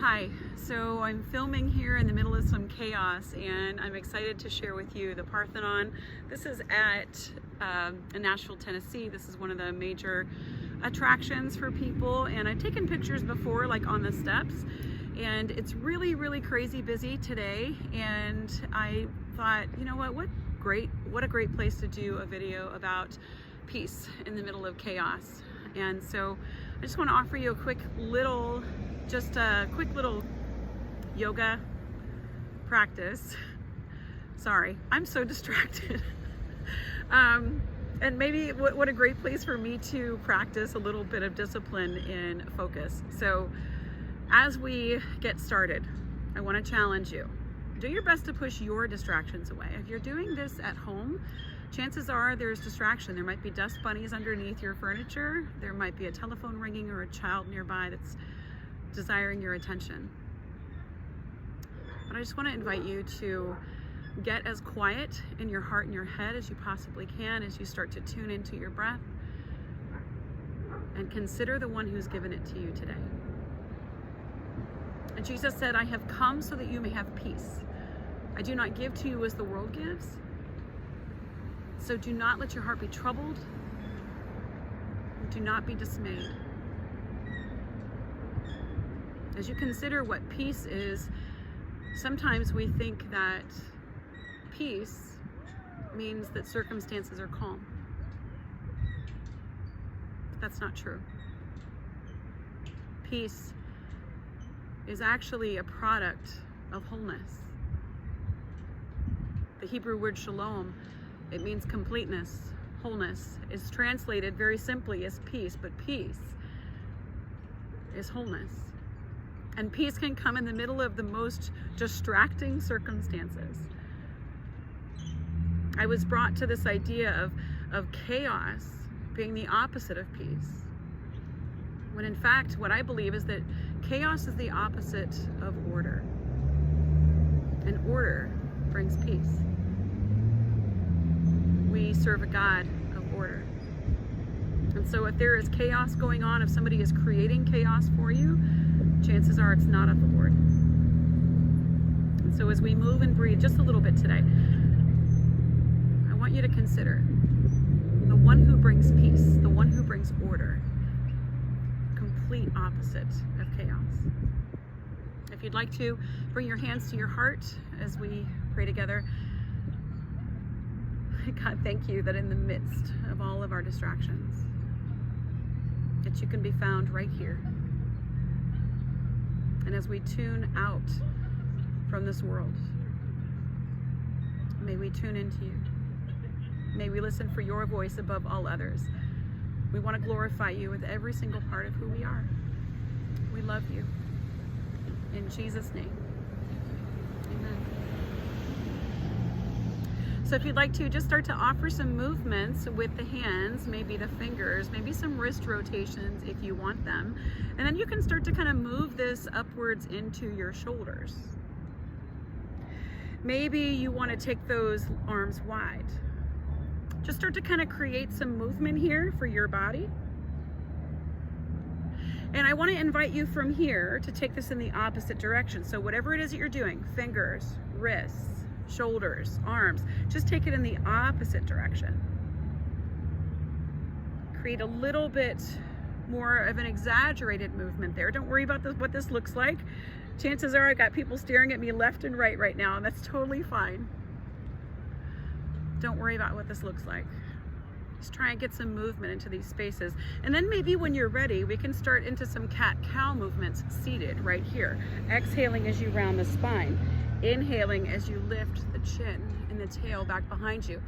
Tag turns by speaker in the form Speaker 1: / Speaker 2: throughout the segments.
Speaker 1: Hi, so I'm filming here in the middle of some chaos and I'm excited to share with you the Parthenon. This is at in Nashville, Tennessee. This is one of the major attractions for people, and I've taken pictures before, like on the steps, and it's really crazy busy today, and I thought, you know what a great place to do a video about peace in the middle of chaos. And so I just want to offer you a quick little yoga practice. Sorry, I'm so distracted. And maybe what a great place for me to practice a little bit of discipline and focus. So as we get started, I want to challenge you. Do your best to push your distractions away. If you're doing this at home, chances are there's distraction. There might be dust bunnies underneath your furniture. There might be a telephone ringing or a child nearby that's desiring your attention. But I just want to invite you to get as quiet in your heart and your head as you possibly can as you start to tune into your breath and consider the one who's given it to you today. And Jesus said, "I have come so that you may have peace. I do not give to you as the world gives. So do not let your heart be troubled. Do not be dismayed." As you consider what peace is, sometimes we think that peace means that circumstances are calm. But that's not true. Peace is actually a product of wholeness. The Hebrew word shalom, it means completeness. Wholeness is translated very simply as peace, but peace is wholeness. And peace can come in the middle of the most distracting circumstances. I was brought to this idea of chaos being the opposite of peace, when in fact what I believe is that chaos is the opposite of order, and order brings peace. We serve a God of order. And so if there is chaos going on, if somebody is creating chaos for you, chances are it's not of the Lord. And so as we move and breathe just a little bit today, I want you to consider the one who brings peace, the one who brings order, complete opposite of chaos. If you'd like to, bring your hands to your heart as we pray together. God, thank you that in the midst of all of our distractions, that you can be found right here. And as we tune out from this world, may we tune into you. May we listen for your voice above all others. We want to glorify you with every single part of who we are. We love you. In Jesus' name, amen. So if you'd like to, just start to offer some movements with the hands, maybe the fingers, maybe some wrist rotations if you want them. And then you can start to kind of move this upwards into your shoulders. Maybe you want to take those arms wide. Just start to kind of create some movement here for your body. And I want to invite you from here to take this in the opposite direction. So whatever it is that you're doing, fingers, wrists, shoulders, arms, just take it in the opposite direction. Create a little bit more of an exaggerated movement there. Don't worry about what this looks like. Chances are I got people staring at me left and right now, and that's totally fine. Don't worry about what this looks like. Just try and get some movement into these spaces. And then maybe when you're ready, we can start into some cat-cow movements seated right here. Exhaling as you round the spine. Inhaling as you lift the chin and the tail back behind you.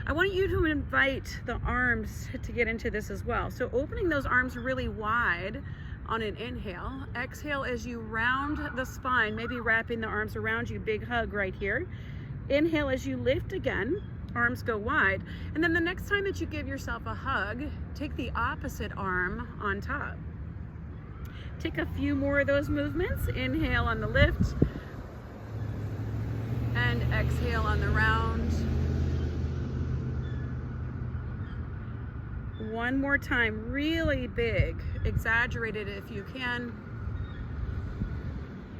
Speaker 1: I want you to invite the arms to get into this as well. So opening those arms really wide on an inhale. Exhale as you round the spine, maybe wrapping the arms around you. Big hug right here. Inhale as you lift again. Arms go wide. And then the next time that you give yourself a hug, take the opposite arm on top. Take a few more of those movements. Inhale on the lift. And exhale on the round. One more time, really big, exaggerated if you can.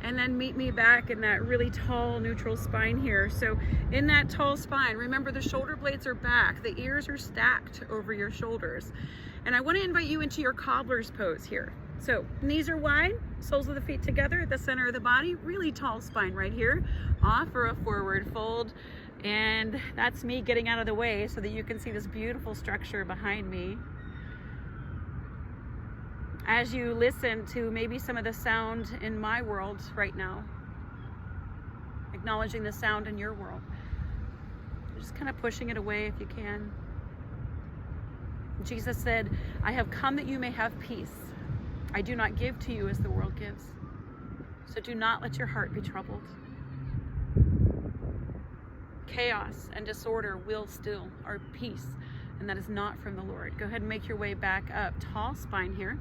Speaker 1: And then meet me back in that really tall neutral spine here. So in that tall spine, remember the shoulder blades are back, the ears are stacked over your shoulders. And I want to invite you into your cobbler's pose here. So knees are wide, soles of the feet together at the center of the body, really tall spine right here. Offer a forward fold. And that's me getting out of the way so that you can see this beautiful structure behind me. As you listen to maybe some of the sound in my world right now, acknowledging the sound in your world, just kind of pushing it away if you can. Jesus said, I have come that you may have peace. I do not give to you as the world gives. So do not let your heart be troubled. Chaos and disorder will still our peace, and that is not from the Lord. Go ahead and make your way back up. Tall spine here.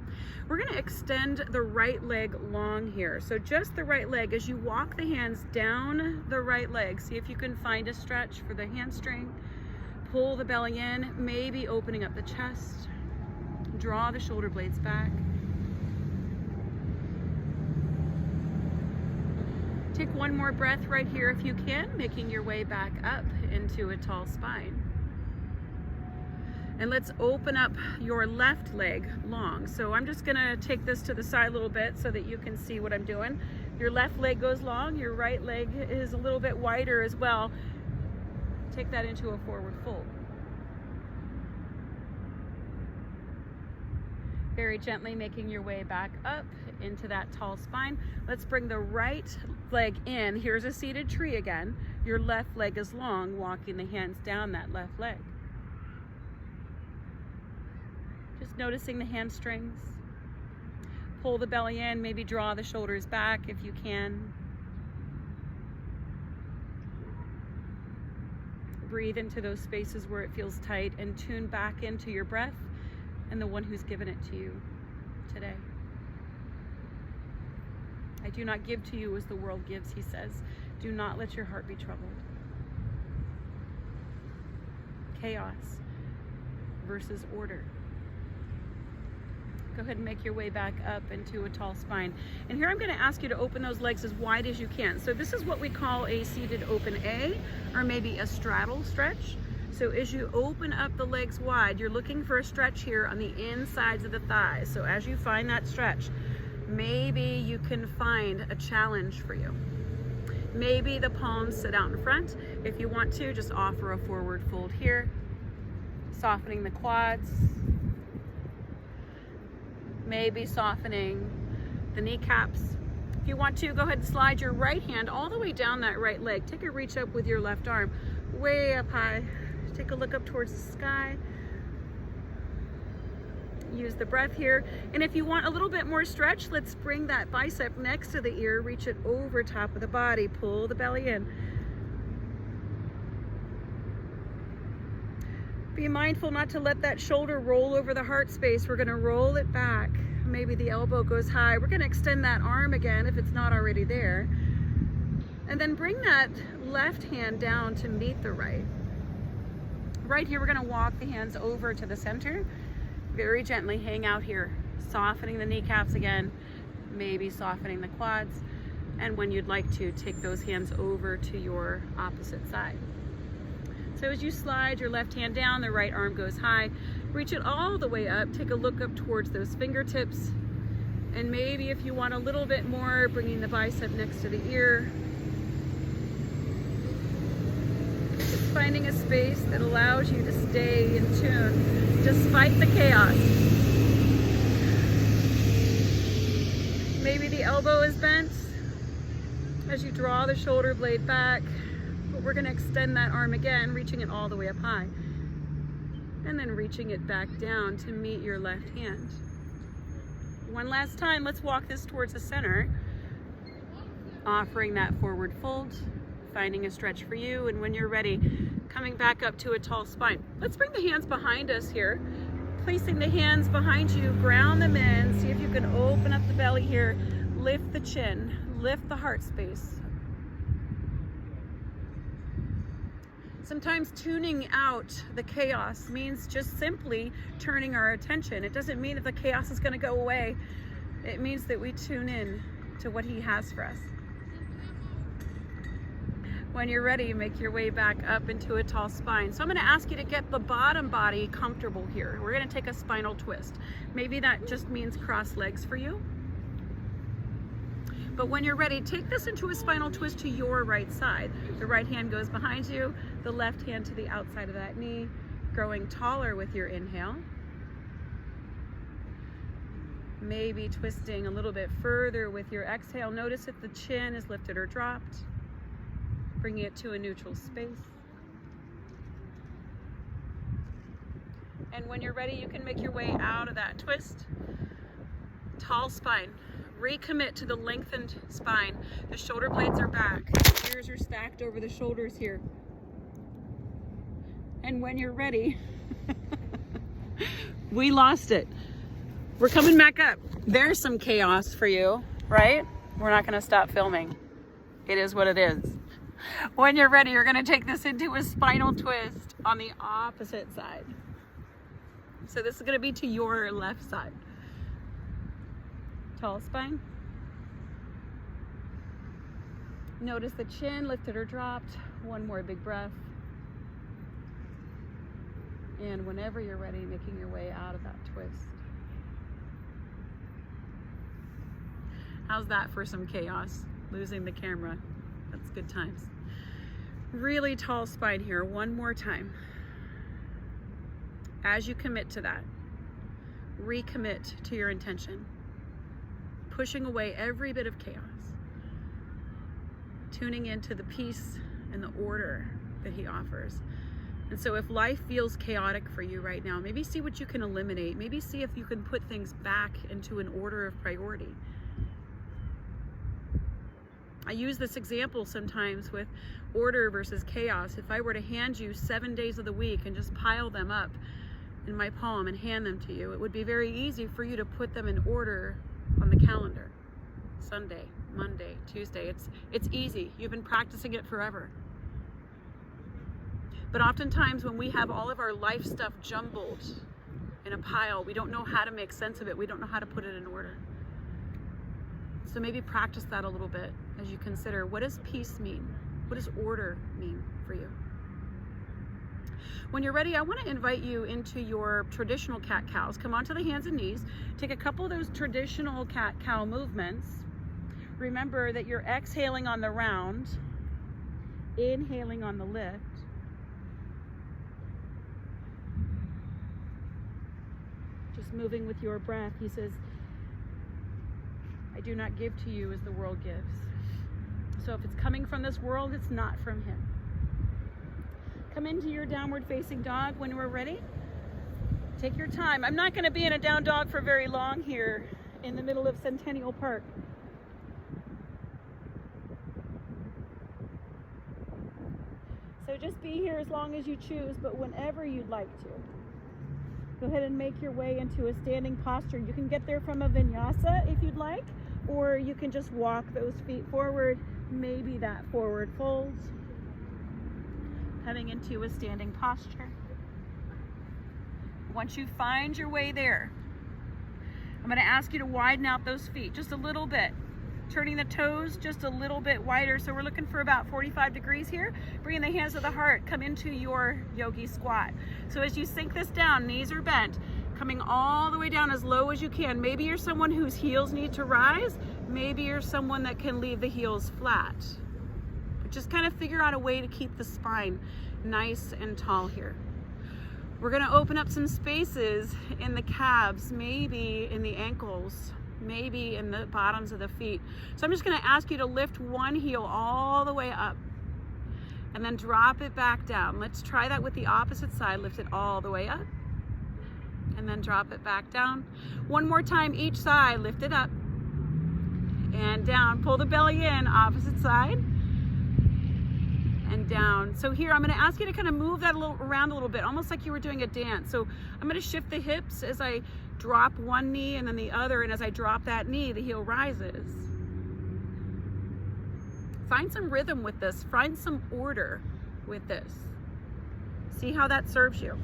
Speaker 1: We're going to extend the right leg long here. So just the right leg. As you walk the hands down the right leg, see if you can find a stretch for the hamstring. Pull the belly in, maybe opening up the chest. Draw the shoulder blades back. Take one more breath right here if you can, making your way back up into a tall spine. And let's open up your left leg long. So I'm just gonna take this to the side a little bit so that you can see what I'm doing. Your left leg goes long, your right leg is a little bit wider as well. Take that into a forward fold. Very gently making your way back up into that tall spine. Let's bring the right leg in. Here's a seated tree again. Your left leg is long, walking the hands down that left leg. Just noticing the hamstrings. Pull the belly in, maybe draw the shoulders back if you can. Breathe into those spaces where it feels tight and tune back into your breath and the one who's given it to you today. I do not give to you as the world gives, he says. Do not let your heart be troubled. Chaos versus order. Go ahead and make your way back up into a tall spine. And here I'm going to ask you to open those legs as wide as you can. So this is what we call a seated open A, or maybe a straddle stretch. So as you open up the legs wide, you're looking for a stretch here on the insides of the thighs. So as you find that stretch, maybe you can find a challenge for you. Maybe the palms sit out in front. If you want to, just offer a forward fold here, softening the quads. Maybe softening the kneecaps. If you want to, go ahead and slide your right hand all the way down that right leg. Take a reach up with your left arm, way up high. Take a look up towards the sky. Use the breath here. And if you want a little bit more stretch, let's bring that bicep next to the ear, reach it over top of the body, pull the belly in. Be mindful not to let that shoulder roll over the heart space. We're gonna roll it back. Maybe the elbow goes high. We're gonna extend that arm again if it's not already there. And then bring that left hand down to meet the right. Right here, we're gonna walk the hands over to the center. Very gently hang out here, softening the kneecaps again, maybe softening the quads. And when you'd like to, take those hands over to your opposite side. So as you slide your left hand down, the right arm goes high. Reach it all the way up. Take a look up towards those fingertips. And maybe if you want a little bit more, bringing the bicep next to the ear. Just finding a space that allows you to stay in tune despite the chaos. Maybe the elbow is bent as you draw the shoulder blade back. But we're going to extend that arm again, reaching it all the way up high. And then reaching it back down to meet your left hand. One last time, let's walk this towards the center. Offering that forward fold, finding a stretch for you, and when you're ready, coming back up to a tall spine. Let's bring the hands behind us here. Placing the hands behind you, ground them in. See if you can open up the belly here. Lift the chin, lift the heart space. Sometimes tuning out the chaos means just simply turning our attention. It doesn't mean that the chaos is going to go away. It means that we tune in to what he has for us. When you're ready, make your way back up into a tall spine. So I'm going to ask you to get the bottom body comfortable here. We're going to take a spinal twist. Maybe that just means cross legs for you. But when you're ready, take this into a spinal twist to your right side. The right hand goes behind you, the left hand to the outside of that knee, growing taller with your inhale. Maybe twisting a little bit further with your exhale. Notice if the chin is lifted or dropped. Bringing it to a neutral space. And when you're ready, you can make your way out of that twist. Tall spine. Recommit to the lengthened spine. The shoulder blades are back. The ears are stacked over the shoulders here. And when you're ready, we lost it. We're coming back up. There's some chaos for you, right? We're not going to stop filming. It is what it is. When you're ready, you're going to take this into a spinal twist on the opposite side. So this is going to be to your left side. Tall spine. Notice the chin lifted or dropped. One more big breath. And whenever you're ready, making your way out of that twist. How's that for some chaos? Losing the camera. That's good times. Really tall spine here. One more time. As you commit to that, recommit to your intention. Pushing away every bit of chaos. Tuning into the peace and the order that he offers. And so if life feels chaotic for you right now, maybe see what you can eliminate. Maybe see if you can put things back into an order of priority. I use this example sometimes with order versus chaos. If I were to hand you 7 days of the week and just pile them up in my palm and hand them to you, it would be very easy for you to put them in order on the calendar. Sunday, Monday, Tuesday. It's easy. You've been practicing it forever. But oftentimes when we have all of our life stuff jumbled in a pile, we don't know how to make sense of it. We don't know how to put it in order. So maybe practice that a little bit as you consider, what does peace mean? What does order mean for you? When you're ready, I want to invite you into your traditional cat-cows. Come onto the hands and knees. Take a couple of those traditional cat-cow movements. Remember that you're exhaling on the round, inhaling on the lift. Just moving with your breath. He says, I do not give to you as the world gives. So if it's coming from this world, it's not from him. Come into your downward facing dog when we're ready. Take your time. I'm not going to be in a down dog for very long here in the middle of Centennial Park. So just be here as long as you choose, but whenever you'd like to. Go ahead and make your way into a standing posture. You can get there from a vinyasa if you'd like, or you can just walk those feet forward, maybe that forward fold. Coming into a standing posture. Once you find your way there, I'm going to ask you to widen out those feet just a little bit. Turning the toes just a little bit wider. So we're looking for about 45 degrees here. Bringing the hands to the heart, come into your yogi squat. So as you sink this down, knees are bent, coming all the way down as low as you can. Maybe you're someone whose heels need to rise. Maybe you're someone that can leave the heels flat. But just kind of figure out a way to keep the spine nice and tall here. We're going to open up some spaces in the calves, maybe in the ankles, maybe in the bottoms of the feet. So I'm just going to ask you to lift one heel all the way up and then drop it back down. Let's try that with the opposite side. Lift it all the way up and then drop it back down. One more time each side. Lift it up and down. Pull the belly in, opposite side and down. So here I'm going to ask you to kind of move that around a little bit, almost like you were doing a dance. So I'm going to shift the hips as I drop one knee and then the other, and as I drop that knee, the heel rises. Find some rhythm with this. Find some order with this. See how that serves you.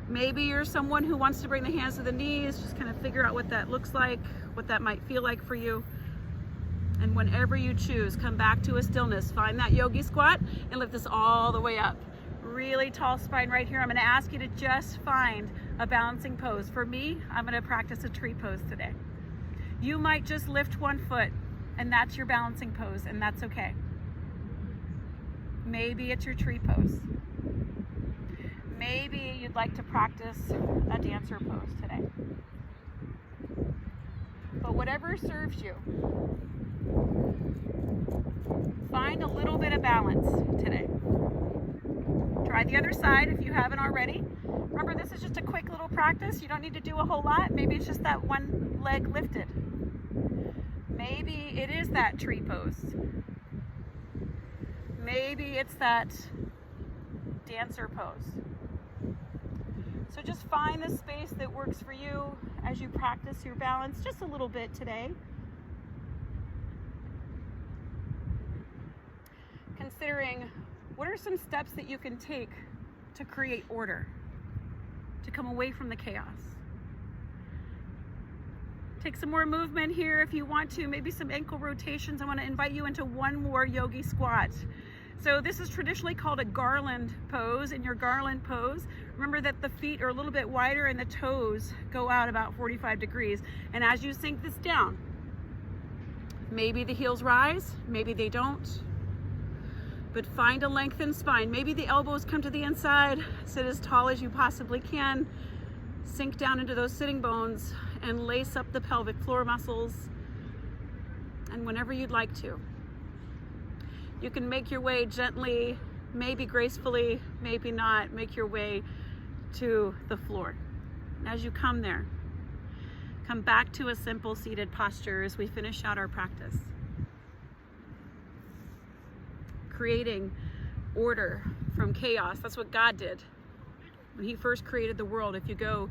Speaker 1: Maybe you're someone who wants to bring the hands to the knees, just kind of figure out what that looks like, what that might feel like for you. And whenever you choose, come back to a stillness. Find that yogi squat and lift this all the way up. Really tall spine right here. I'm going to ask you to just find a balancing pose. For me, I'm going to practice a tree pose today. You might just lift one foot and that's your balancing pose, and that's okay. Maybe it's your tree pose. Maybe you'd like to practice a dancer pose today. But whatever serves you, find a little bit of balance today. Try the other side if you haven't already. Remember, this is just a quick little practice. You don't need to do a whole lot. Maybe it's just that one leg lifted. Maybe it is that tree pose. Maybe it's that dancer pose. So just find the space that works for you as you practice your balance just a little bit today. Considering what are some steps that you can take to create order, to come away from the chaos. Take some more movement here if you want to, maybe some ankle rotations. I want to invite you into one more yogi squat. So this is traditionally called a garland pose. In your garland pose, remember that the feet are a little bit wider and the toes go out about 45 degrees. And as you sink this down, maybe the heels rise, maybe they don't. But find a lengthened spine. Maybe the elbows come to the inside. Sit as tall as you possibly can. Sink down into those sitting bones and lace up the pelvic floor muscles. And whenever you'd like to, you can make your way gently, maybe gracefully, maybe not, make your way to the floor. And as you come there, come back to a simple seated posture as we finish out our practice. Creating order from chaos. That's what God did when he first created the world. If you go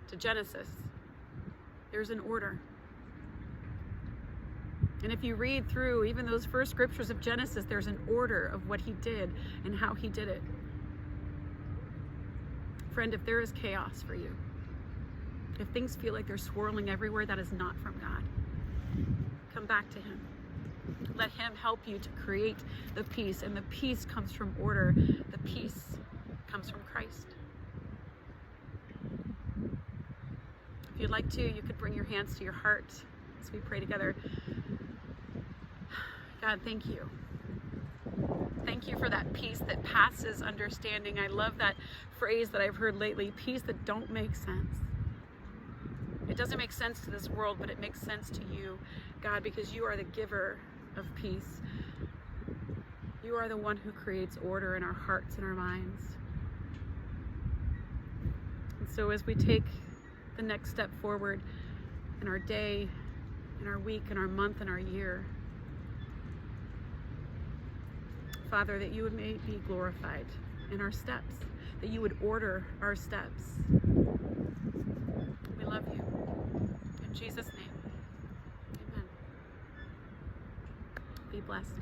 Speaker 1: to Genesis, there's an order. And if you read through even those first scriptures of Genesis, there's an order of what he did and how he did it. Friend, if there is chaos for you, if things feel like they're swirling everywhere, that is not from God. Come back to him. Let him help you to create the peace, and the peace comes from order. The peace comes from Christ. If you'd like to, you could bring your hands to your heart as we pray together. God, thank you. Thank you for that peace that passes understanding. I love that phrase that I've heard lately, peace that don't make sense. It doesn't make sense to this world, but it makes sense to you, God, because you are the giver of peace. You are the one who creates order in our hearts and our minds. And so as we take the next step forward in our day, in our week, in our month, in our year, Father, that you would be glorified in our steps, that you would order our steps. We love you. In Jesus' name, amen. Be blessed.